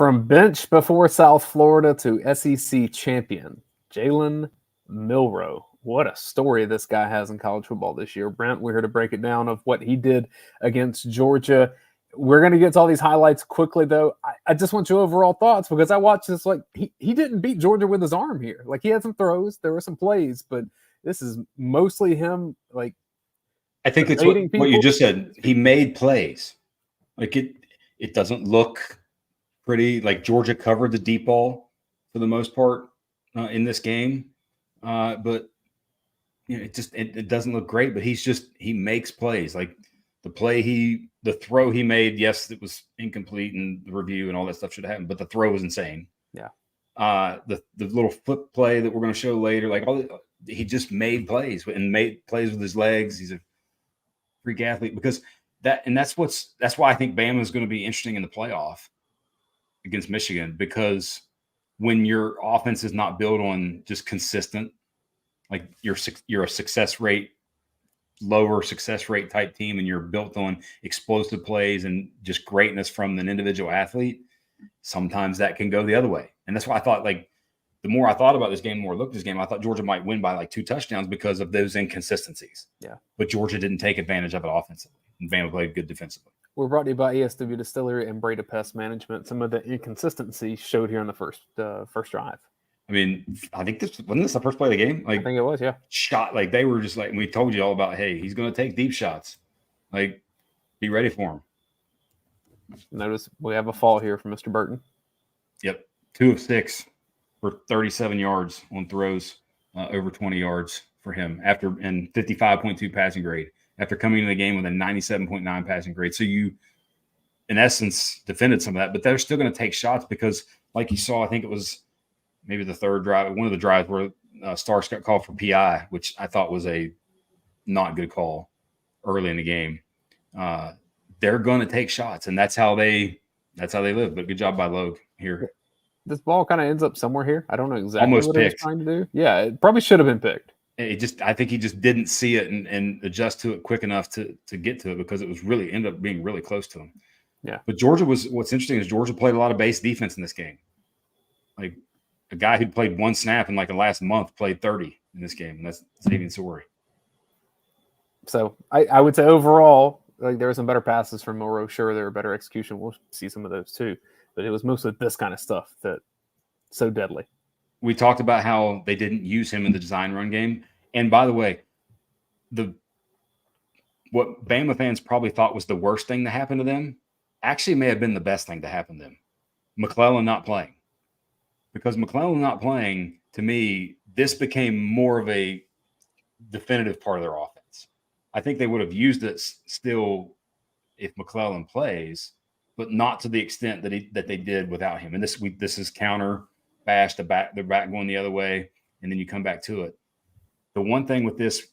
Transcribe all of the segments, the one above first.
From bench before South Florida to SEC champion, Jalen Milroe. What a story this guy has in college football this year. Brent, we're here to break it down of what he did against Georgia. We're going to get to all these highlights quickly, though. I just want your overall thoughts because I watched this. Like, he didn't beat Georgia with his arm here. Like, he had some throws. There were some plays, but this is mostly him, like, I think it's what you just said. He made plays. Like, it doesn't look pretty. Like, Georgia covered the deep ball for the most part in this game. But you know, it doesn't look great, but he makes plays. Like the throw he made, yes, it was incomplete and the review and all that stuff should have happened, but the throw was insane. Yeah. The little flip play that we're going to show later, like he just made plays and made plays with his legs. He's a freak athlete because that's why I think Bama is going to be interesting in the playoff against Michigan, because when your offense is not built on just consistent, like you're a lower success rate type team, and you're built on explosive plays and just greatness from an individual athlete, sometimes that can go the other way. And that's why I thought, like, the more I thought about this game, the more I looked at this game, I thought Georgia might win by like 2 touchdowns because of those inconsistencies. Yeah. But Georgia didn't take advantage of it offensively, and Bama played good defensively. We're brought to you by ESW Distillery and Breda Pest Management. Some of the inconsistency showed here in the first drive. I mean, I think wasn't this the first play of the game? Like, I think it was, yeah. Shot, like they were just like, we told you all about, hey, he's going to take deep shots. Like, be ready for him. Notice we have a fall here from Mr. Burton. Yep. 2 of 6 for 37 yards on throws, over 20 yards for him and 55.2 passing grade after coming into the game with a 97.9 passing grade. So you, in essence, defended some of that, but they're still going to take shots because, like you saw, I think it was maybe the third drive, one of the drives where Starks got called for PI, which I thought was a not good call early in the game. They're going to take shots, and that's how they live. But good job by Logue here. This ball kind of ends up somewhere here. I don't know exactly Almost what picked. he was trying to do. Yeah, it probably should have been picked. I think he just didn't see it and adjust to it quick enough to get to it, because it was ended up being really close to him. Yeah. But what's interesting is Georgia played a lot of base defense in this game. Like, a guy who played 1 snap in like the last month played 30 in this game, and that's Xavier Sorey. So I would say overall, like, there were some better passes from Milroe. Sure, there were better execution. We'll see some of those too. But it was mostly this kind of stuff that's so deadly. We talked about how they didn't use him in the design run game. And by the way, what Bama fans probably thought was the worst thing to happen to them actually may have been the best thing to happen to them. McClellan not playing. Because McClellan not playing, to me, this became more of a definitive part of their offense. I think they would have used it still if McClellan plays, but not to the extent that they did without him. And this is counter bash, the back going the other way, and then you come back to it. The one thing with this,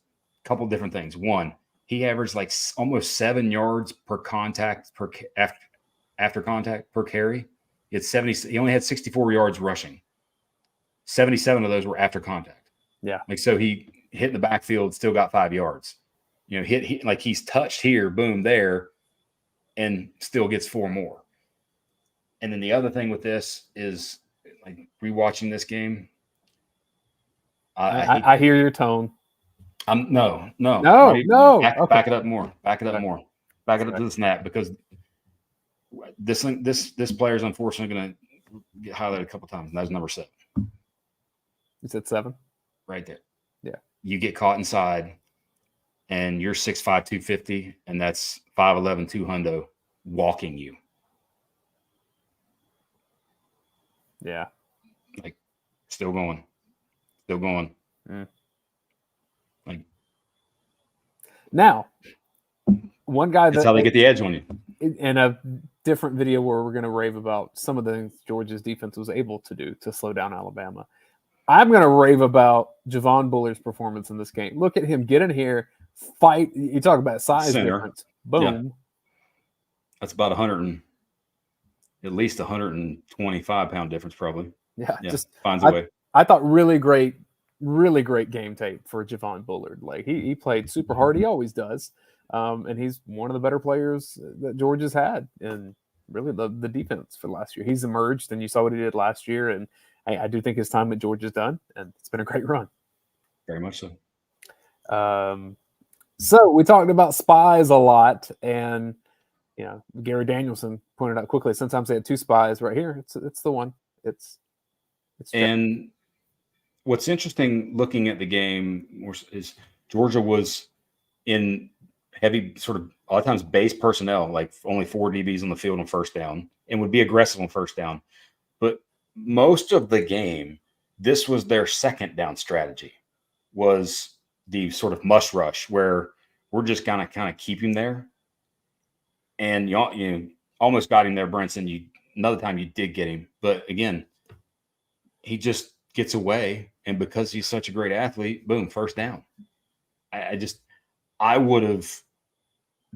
couple different things. One, he averaged like almost 7 yards per contact after contact per carry. He only had 64 yards rushing. 77 of those were after contact. Yeah. Like, so he hit in the backfield, still got 5 yards. You know, like he's touched here, boom, there, and still gets 4 more. And then the other thing with this is, like, rewatching this game. I hear your tone. No. Back it up more. Back it up more. Back it up to the snap, because this player is unfortunately going to get highlighted a couple times, and that's number 7. You said 7? Right there. Yeah. You get caught inside, and you're 6'5", 250, and that's 5'11", 200 walking you. Yeah. Like, still going. Mm. Like, now, one guy that's how they get the edge on you. In a different video where we're going to rave about some of the things Georgia's defense was able to do to slow down Alabama, I'm going to rave about Javon Bullard's performance in this game. Look at him get in here, fight. You talk about size difference. Boom. Yeah. That's about at least 125-pound difference, probably. Yeah, just finds a way. I thought really great game tape for Javon Bullard. Like, he played super hard. He always does. And he's one of the better players that Georgia's had. And really the defense for last year. He's emerged, and you saw what he did last year, and I do think his time at Georgia's done, and it's been a great run. Very much so. So we talked about spies a lot, and Gary Danielson pointed out quickly. Sometimes they had 2 spies right here. It's the one. It's and what's interesting looking at the game is Georgia was in heavy sort of a lot of times base personnel, like only 4 DBs on the field on first down, and would be aggressive on first down. But most of the game, this was their second down strategy, was the sort of must rush where we're just gonna kind of keep him there. And you almost got him there, Brinson. Another time you did get him, but again, he just gets away, and because he's such a great athlete, boom, first down. I would have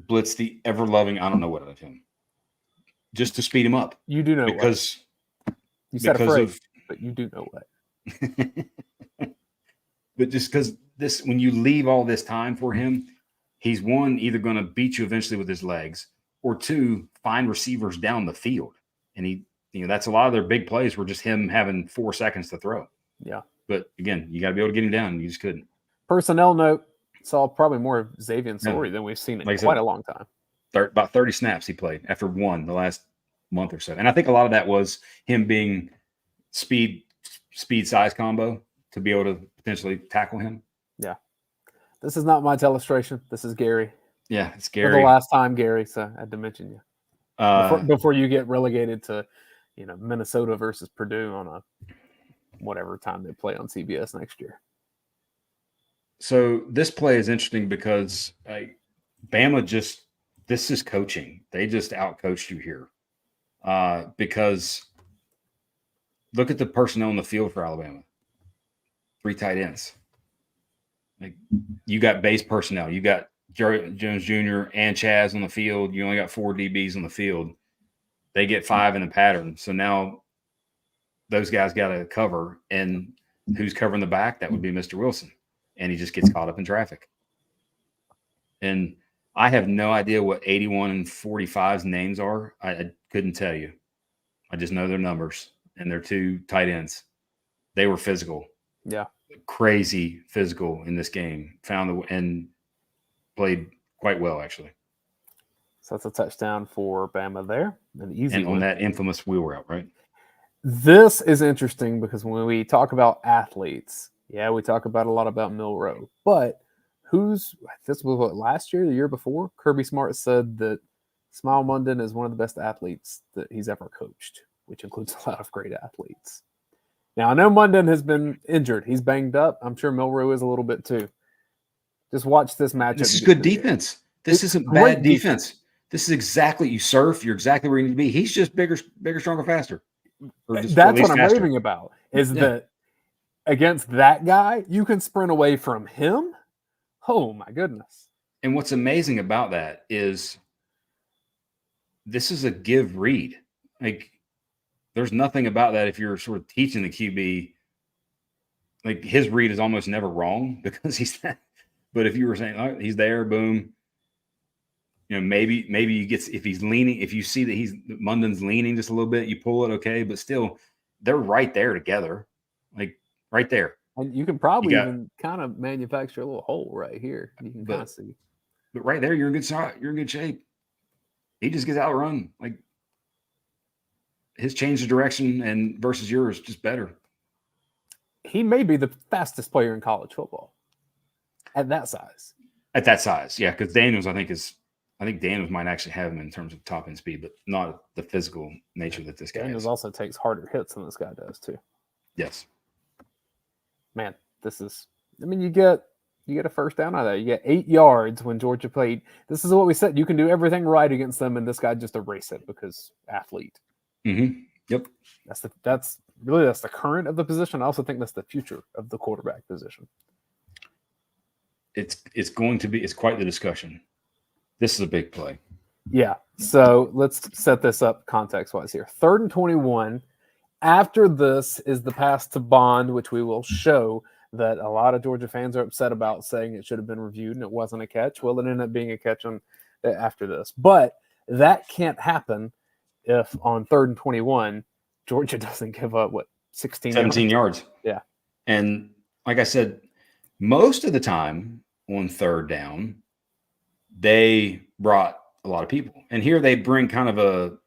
blitzed the ever-loving I don't know what out of him just to speed him up. You do know because what. You said afraid, but you do know what. But just because when you leave all this time for him, he's one, either going to beat you eventually with his legs, or 2, find receivers down the field. And that's a lot of their big plays were just him having 4 seconds to throw. Yeah. But again, you got to be able to get him down. You just couldn't. Personnel note, saw probably more of Xavier Sorey than we've seen in quite a long time. About 30 snaps he played after one the last month or so. And I think a lot of that was him being speed size combo to be able to potentially tackle him. Yeah. This is not my illustration. This is Gary. Yeah, it's Gary. For the last time, Gary, so I had to mention you. Before you get relegated to, Minnesota versus Purdue on a whatever time they play on CBS next year. So this play is interesting because Bama this is coaching. They just outcoached you here. Because look at the personnel in the field for Alabama. 3 tight ends. Like, you got base personnel. You got Jones Jr. and Chaz on the field. You only got 4 DBs on the field. They get 5 in the pattern. So now those guys got to cover. And who's covering the back? That would be Mr. Wilson. And he just gets caught up in traffic. And I have no idea what 81 and 45's names are. I couldn't tell you. I just know their numbers. And they're 2 tight ends. They were physical. Yeah. Crazy physical in this game. And played quite well, actually. So that's a touchdown for Bama there. An easy one. On that infamous wheel route, right? This is interesting because when we talk about athletes, we talk about a lot about Milroe. But this was what, last year, the year before? Kirby Smart said that Smile Munden is one of the best athletes that he's ever coached, which includes a lot of great athletes. Now, I know Munden has been injured. He's banged up. I'm sure Milroe is a little bit too. Just watch this matchup. This is good defense. This isn't bad defense. This is exactly, you surf. You're exactly where you need to be. He's just bigger, stronger, faster. That's what I'm raving about, is that against that guy, you can sprint away from him. Oh, my goodness. And what's amazing about that is this is a give read. Like, there's nothing about that if you're sort of teaching the QB. Like, his read is almost never wrong because he's that. But if you were saying, oh, he's there, boom. Maybe you get, if he's leaning, if you see that Munden's leaning just a little bit, you pull it, okay. But still, they're right there together. Like, right there. And you can probably even kind of manufacture a little hole right here. You can kind of see. But right there, you're in good shot. You're in good shape. He just gets outrun. Like, his change of direction and versus yours just better. He may be the fastest player in college football at that size. At that size, yeah. Because Daniels, I think Daniels might actually have him in terms of top end speed, but not the physical nature that this guy Daniels also takes harder hits than this guy does too. Yes. Man, you get a first down out of that. You get 8 yards when Georgia played. This is what we said. You can do everything right against them, and this guy just erased it because athlete. Mm-hmm. Yep. That's the current of the position. I also think that's the future of the quarterback position. It's quite the discussion. This is a big play. Yeah. So let's set this up context-wise here. 3rd and 21. After this is the pass to Bond, which we will show that a lot of Georgia fans are upset about, saying it should have been reviewed and it wasn't a catch. Well, it ended up being a catch after this. But that can't happen if on 3rd and 21, Georgia doesn't give up, 17 yards. Yeah. And like I said, most of the time on 3rd down, they brought a lot of people. And here they bring kind of a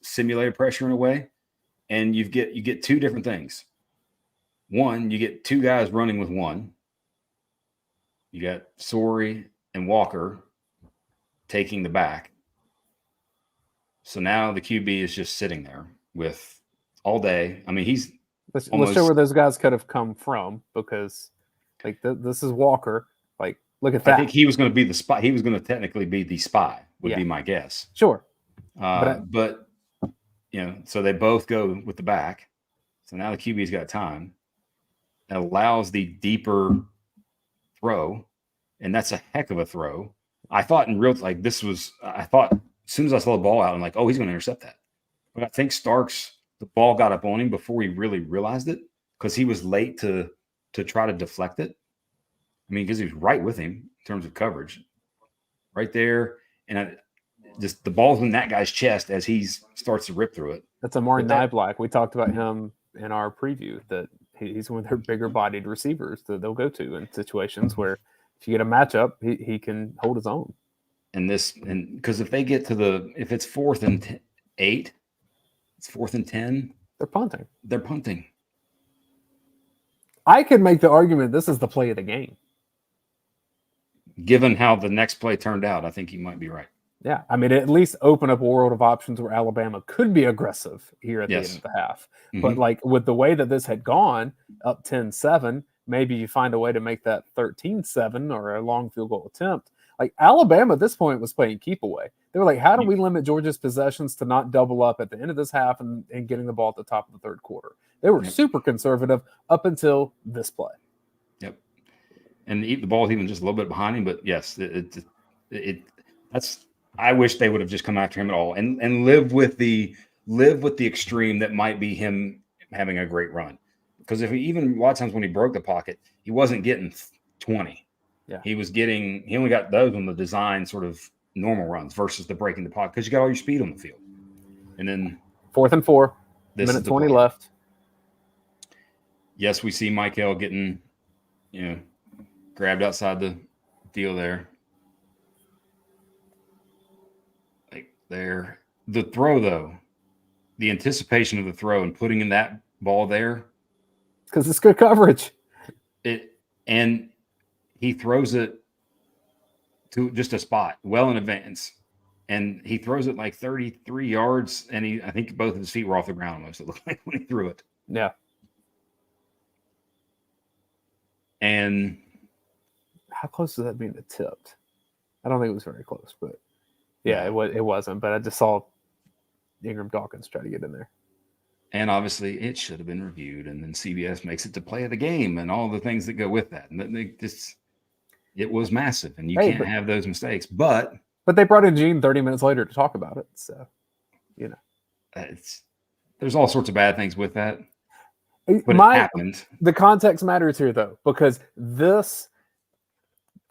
simulated pressure in a way. And you get two different things. One, you get two guys running with one. You got Sorey and Walker taking the back. So now the QB is just sitting there with all day. I mean, he's let's show where those guys could have come from, because like this is Walker. Like, look at that. I think he was going to be the spy. He was going to technically be the spy, would be my guess. Sure. But so they both go with the back. So now the QB's got time. It allows the deeper throw, and that's a heck of a throw. I thought I thought as soon as I saw the ball out, I'm like, oh, he's going to intercept that. But I think the ball got up on him before he really realized it, because he was late to try to deflect it. I mean, because he was right with him in terms of coverage. Right there. And just the ball's in that guy's chest as he starts to rip through it. That's Amari Niblack. We talked about him in our preview, that he's one of their bigger bodied receivers that they'll go to in situations where if you get a matchup, he can hold his own. And because if they get if it's 4th and 8, it's 4th and 10, they're punting. I could make the argument this is the play of the game. Given how the next play turned out, I think you might be right. Yeah, I mean, at least open up a world of options where Alabama could be aggressive here at the end of the half. Mm-hmm. But like with the way that this had gone up 10-7, maybe you find a way to make that 13-7 or a long field goal attempt. Like Alabama at this point was playing keep away. They were like, how do we limit Georgia's possessions to not double up at the end of this half and getting the ball at the top of the 3rd quarter? They were super conservative up until this play. Yep. And the ball is even just a little bit behind him, but yes, I wish they would have just come after him at all and live with the extreme that might be him having a great run. Because if a lot of times when he broke the pocket, he wasn't getting 20. Yeah. He only got those on the design sort of normal runs versus the breaking the pocket, because you got all your speed on the field. And then 4th and 4, minute 20 left. Yes, we see Michael getting, grabbed outside the field there. Like there. The throw, though, the anticipation of the throw and putting in that ball there. Because it's good coverage. And he throws it to just a spot well in advance. And he throws it like 33 yards. And I think both of his feet were off the ground almost, it looked like, when he threw it. Yeah. And how close was that being tipped? I don't think it was very close, but yeah, it wasn't. But I just saw Ingram Dawkins try to get in there. And obviously, it should have been reviewed, and then CBS makes it to play of the game, and all the things that go with that. And it was massive, and you can't have those mistakes. But they brought in Gene 30 minutes later to talk about it, so there's all sorts of bad things with that. But it happened. The context matters here, though, because this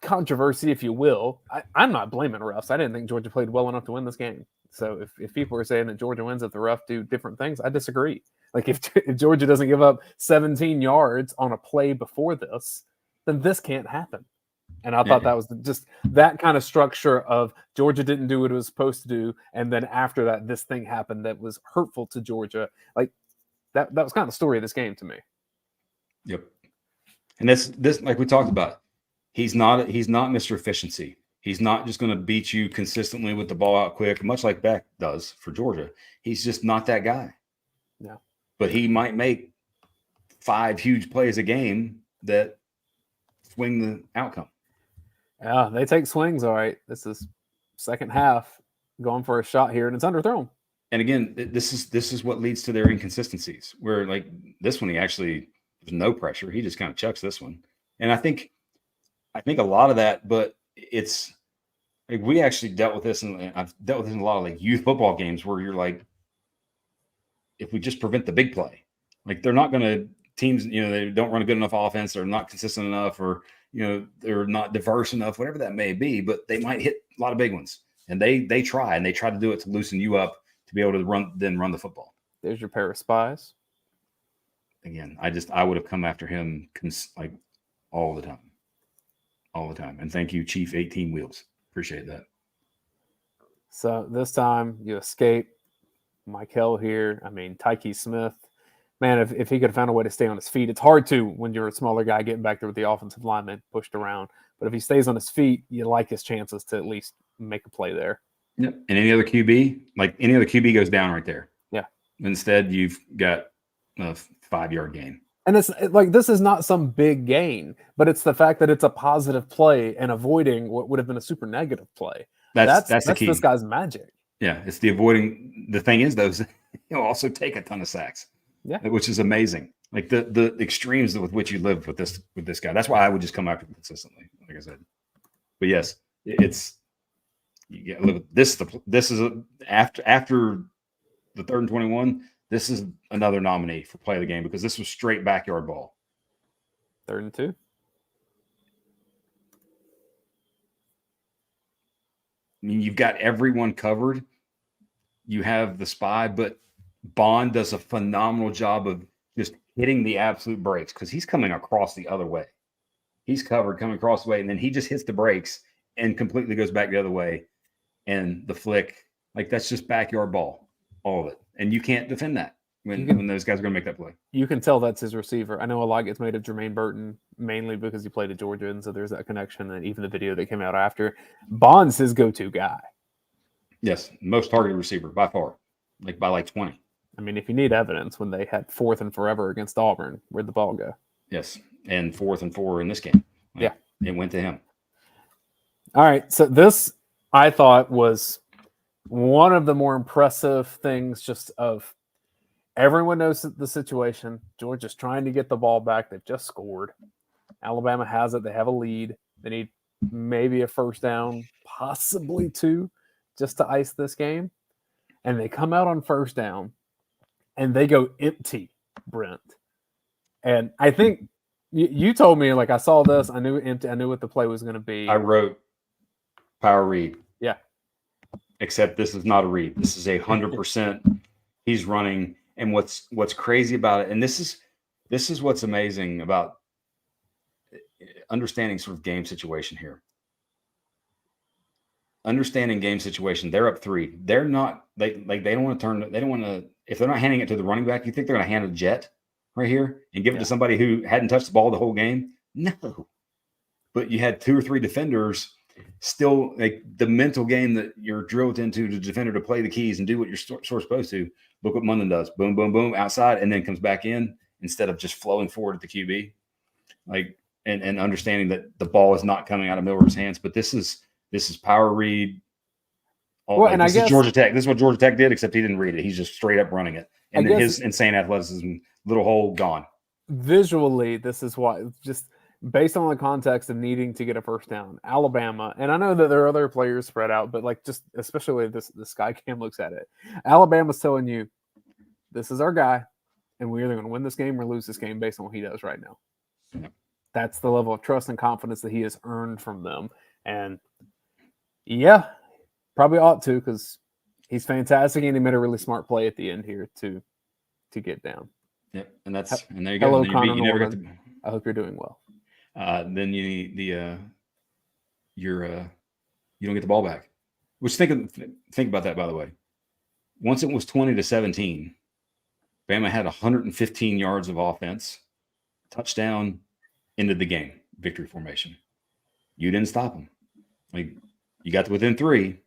controversy, if you will, I'm not blaming refs. I didn't think Georgia played well enough to win this game. So if people are saying that Georgia wins if the refs do different things, I disagree. Like if Georgia doesn't give up 17 yards on a play before this, then this can't happen. And I thought that was just that kind of structure of Georgia didn't do what it was supposed to do, and then after that, this thing happened that was hurtful to Georgia. Like that was kind of the story of this game to me. Yep. And this like we talked about, he's not Mr. Efficiency. He's not just going to beat you consistently with the ball out quick, much like Beck does for Georgia. He's just not that guy. Yeah. But he might make 5 huge plays a game that swing the outcome. Yeah, they take swings, all right. This is second half, going for a shot here, and it's underthrown. And again, this is what leads to their inconsistencies, where like this one, there's no pressure. He just kind of chucks this one. And I think a lot of that, but it's like we actually dealt with this, and I've dealt with this in a lot of like youth football games where you're like, if we just prevent the big play, like they're not going to teams, they don't run a good enough offense, they're not consistent enough, or they're not diverse enough, whatever that may be, but they might hit a lot of big ones. And they try to do it to loosen you up to be able to run the football. There's your pair of spies. Again, I would have come after him like all the time. And thank you, Chief 18 Wheels. Appreciate that. So this time you escape. Michael here. I mean, Tyke Smith. Man, if he could have found a way to stay on his feet, it's hard to when you're a smaller guy getting back there with the offensive lineman pushed around. But if he stays on his feet, you like his chances to at least make a play there. Yep. And any other QB goes down right there. Yeah. Instead, you've got a 5-yard gain. And it's like this is not some big gain, but it's the fact that it's a positive play and avoiding what would have been a super negative play. That's the key. This guy's magic. Yeah, it's the avoiding. The thing is, though, he'll also take a ton of sacks. Yeah, which is amazing. Like the extremes with which you live with this guy. That's why I would just come after him consistently, like I said. But yes, it's you get this. This is after the 3rd and 21. This is another nominee for play of the game because this was straight backyard ball. 3rd and 2. I mean, you've got everyone covered. You have the spy, but Bond does a phenomenal job of just hitting the absolute brakes because he's coming across the other way. He's covered coming across the way, and then he just hits the brakes and completely goes back the other way. And the flick, like that's just backyard ball, all of it. And you can't defend that when those guys are going to make that play. You can tell that's his receiver. I know a lot gets made of Jermaine Burton, mainly because he played at Georgia, and so there's that connection. And even the video that came out after, Bond's his go-to guy. Yes, most targeted receiver by far, by 20. I mean, if you need evidence, when they had 4th and forever against Auburn, where'd the ball go? Yes, and 4th and 4 in this game. Yeah. It went to him. All right, so this, I thought, was one of the more impressive things just of everyone knows the situation. Georgia's trying to get the ball back. They've just scored. Alabama has it. They have a lead. They need maybe a first down, possibly 2, just to ice this game. And they come out on first down. And they go empty, Brent. And I think you told me, I saw this. I knew empty. I knew what the play was going to be. I wrote power read. Yeah. Except this is not a read. This is 100%. He's running. And what's crazy about it, and this is what's amazing about understanding sort of game situation here. Understanding game situation, they're up 3. They're not they don't want to turn. They don't want to. If they're not handing it to the running back, you think they're going to hand a jet right here and give it to somebody who hadn't touched the ball the whole game? No. But you had 2 or 3 defenders still, the mental game that you're drilled into the defender to play the keys and do what you're sort of supposed to. Look what Mundan does. Boom, boom, boom, outside, and then comes back in instead of just flowing forward at the QB. And understanding that the ball is not coming out of Milroe's hands. But this is power read. This is Georgia Tech. This is what Georgia Tech did, except he didn't read it. He's just straight up running it. And then his insane athleticism, little hole gone. Visually, this is why, just based on the context of needing to get a first down, Alabama, and I know that there are other players spread out, but just especially the Sky Cam looks at it. Alabama's telling you, this is our guy, and we're either going to win this game or lose this game based on what he does right now. Yep. That's the level of trust and confidence that he has earned from them. And yeah, probably ought to, because he's fantastic, and he made a really smart play at the end here to get down. Yep, and there you go. Hello, you Connor never got Norman. I hope you're doing well. Then you need you don't get the ball back. Which think about that, by the way. Once it was 20-17, Bama had 115 yards of offense, touchdown, ended the game, victory formation. You didn't stop them. You got to within 3,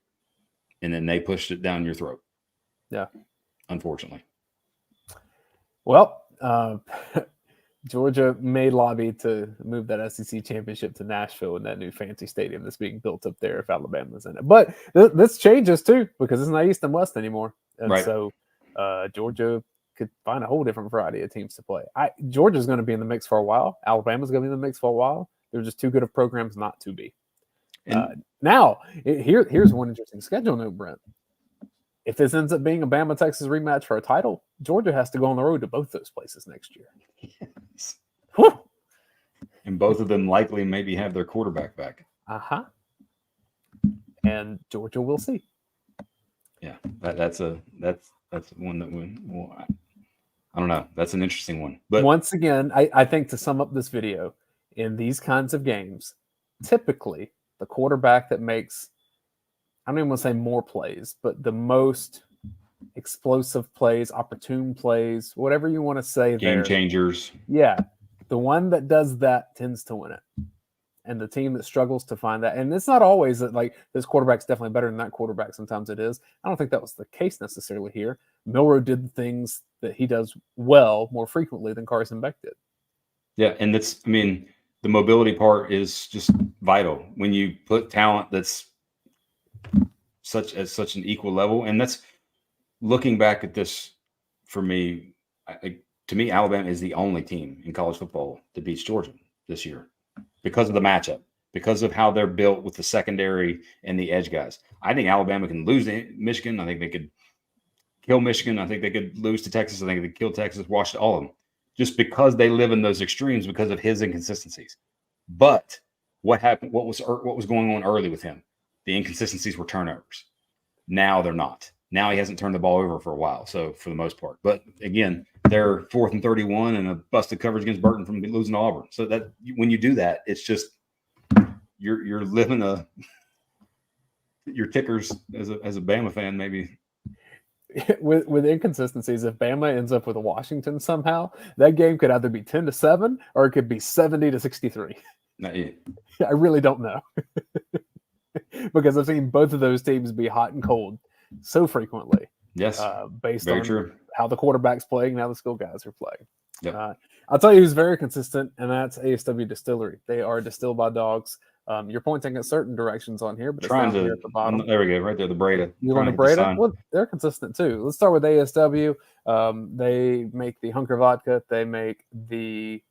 and then they pushed it down your throat. Yeah, unfortunately. Well, Georgia may lobby to move that SEC championship to Nashville in that new fancy stadium that's being built up there if Alabama's in it. But this changes too, because it's not East and West anymore. And right. So Georgia could find a whole different variety of teams to play. Georgia's going to be in the mix for a while. Alabama's going to be in the mix for a while. They're just too good of programs not to be. Here's one interesting schedule note, Brent. If this ends up being a Bama-Texas rematch for a title, Georgia has to go on the road to both those places next year. Yes. And both of them likely maybe have their quarterback back. Uh-huh. and Georgia will see. Yeah, that's one that I don't know. That's an interesting one. But once again, I think to sum up this video, in these kinds of games, typically the quarterback that makes, I don't even want to say more plays, but the most explosive plays, opportune plays, whatever you want to say, game changers. Yeah, the one that does that tends to win it. And the team that struggles to find that, and it's not always that like this quarterback's definitely better than that quarterback. Sometimes it is. I don't think that was the case necessarily here. Milroe did the things that he does well more frequently than Carson Beck did. Yeah, and the mobility part is just vital when you put talent that's such an equal level. And that's looking back at this for me. To me, Alabama is the only team in college football to beat Georgia this year because of the matchup, because of how they're built with the secondary and the edge guys. I think Alabama can lose to Michigan. I think they could kill Michigan. I think they could lose to Texas. I think they could kill Texas, watch all of them, just because they live in those extremes because of his inconsistencies. But what happened? What was going on early with him? The inconsistencies were turnovers. Now they're not. Now he hasn't turned the ball over for a while, so for the most part. But again, they're 4th and 31 and a busted coverage against Burton from losing to Auburn. So that when you do that, it's just you're living your tickers as a Bama fan maybe. With inconsistencies, if Bama ends up with a Washington somehow, that game could either be 10-7 or it could be 70-63. I really don't know. Because I've seen both of those teams be hot and cold so frequently. Yes. Based very on true. How the quarterback's playing and how the skill guys are playing. Yep. I'll tell you who's very consistent, and that's ASW Distillery. They are distilled by dogs. You're pointing at certain directions on here, but it's down here at the bottom. There we go, right there, the Breda. You want the Breda? Well, they're consistent too. Let's start with ASW. They make the Hunker vodka. They make the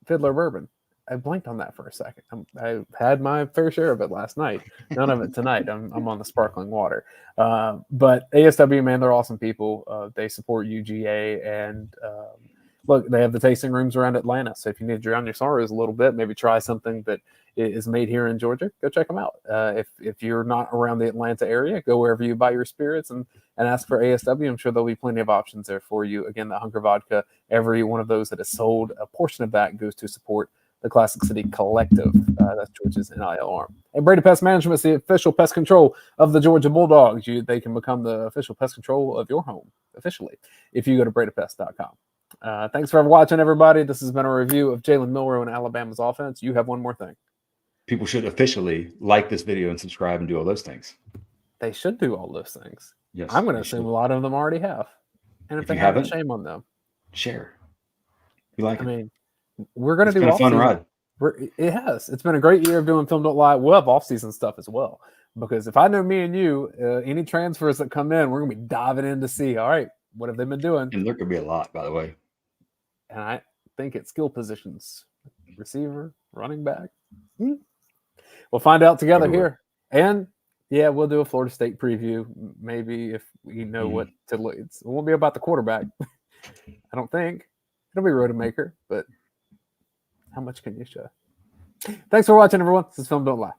Fiddler bourbon. I blanked on that for a second. I had my fair share of it last night. None of it tonight. I'm on the sparkling water. But ASW, man, they're awesome people. They support UGA, and look, they have the tasting rooms around Atlanta. So if you need to drown your sorrows a little bit, maybe try something that is made here in Georgia, go check them out. If you're not around the Atlanta area, go wherever you buy your spirits and ask for ASW. I'm sure there'll be plenty of options there for you. Again, the Hunker vodka, every one of those that is sold, a portion of that goes to support the Classic City Collective. That's Georgia's NIL arm. And Breda Pest Management is the official pest control of the Georgia Bulldogs. They can become the official pest control of your home officially if you go to bredapest.com. Thanks for watching, everybody. This has been a review of Jalen Milroe and Alabama's offense. You have one more thing. People should officially like this video and subscribe and do all those things. They should do all those things. Yes, I'm going to assume a lot of them already have. And if they haven't, shame on them. Share. You like it? I mean, we're going to do a fun ride. It has. It's been a great year of doing Film Don't Lie. We'll have off-season stuff as well. Because if I know me and you, any transfers that come in, we're going to be diving in to see, all right, what have they been doing? And there could be a lot, by the way. And I think it's skill positions. Receiver, running back. We'll find out together here. And, yeah, we'll do a Florida State preview. Maybe if we know what to look. It won't be about the quarterback. I don't think. It'll be Rodemaker, but how much can you show? Thanks for watching, everyone. This is Film Don't Lie.